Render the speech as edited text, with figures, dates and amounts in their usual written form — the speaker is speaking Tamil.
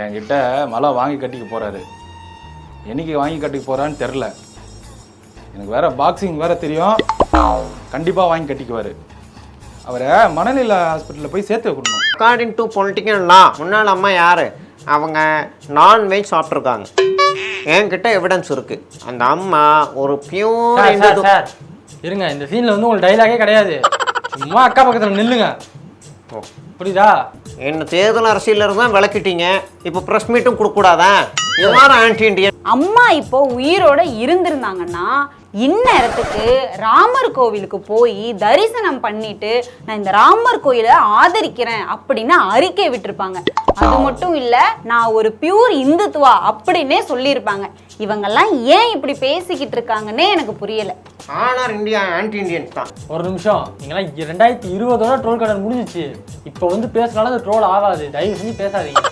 என்கிட்ட மலை வாங்கி கட்டிக்க போகிறாரு. என்னைக்கு வாங்கி கட்டிக்க போகிறான்னு தெரில. எனக்கு வேறு பாக்ஸிங் வேறு தெரியும். கண்டிப்பாக வாங்கி கட்டிக்குவார். அவரை மனநிலை ஹாஸ்பிட்டலில் போய் சேர்த்து வைக்கணும். அக்கார்டிங் டு பொலிட்டிக்கல் லா முன்னாள் அம்மா யார்? அவங்க நான்வெஜ் சாப்பிட்ருக்காங்க. என்கிட்ட எவிடன்ஸ் இருக்குது. அந்த அம்மா ஒரு பியூர் சார் இருங்க, இந்த சீனில் வந்து உங்களுக்கு டைலாகே கிடையாது. சும்மா அக்கா பக்கத்தில் நில்லுங்க. புரியுதா? என்ன தேர்தல் அரசியல் இருந்தால் விளக்கிட்டீங்க, இப்போ ப்ரெஸ் மீட்டும் கொடுக்கூடாதா? எல்லாரும் ஆன்டி இண்டியன். அம்மா இப்போ உயிரோட இருந்திருந்தாங்கன்னா இந்நேரத்துக்கு ராமர் கோவிலுக்கு போய் தரிசனம் பண்ணிட்டு நான் இந்த ராமர் கோயிலை ஆதரிக்கிறேன் அப்படின்னு அறிக்கை விட்டுருப்பாங்க. அது மட்டும் இல்ல, நான் ஒரு பியூர் இந்துத்துவா அப்படின்னே சொல்லியிருப்பாங்க. இவங்கெல்லாம் ஏன் இப்படி பேசிக்கிட்டு இருக்காங்கன்னே எனக்கு புரியல. ஆனார் இந்தியா ஆன்டி இண்டியன்ஸ் தான். ஒரு நிமிஷம், நீங்களாம் 2020 ட்ரோல் கடல் முடிஞ்சிச்சு. இப்போ வந்து பேசினாலும் அது ட்ரோல் ஆகாது. தயவு செஞ்சு பேசாதீங்க.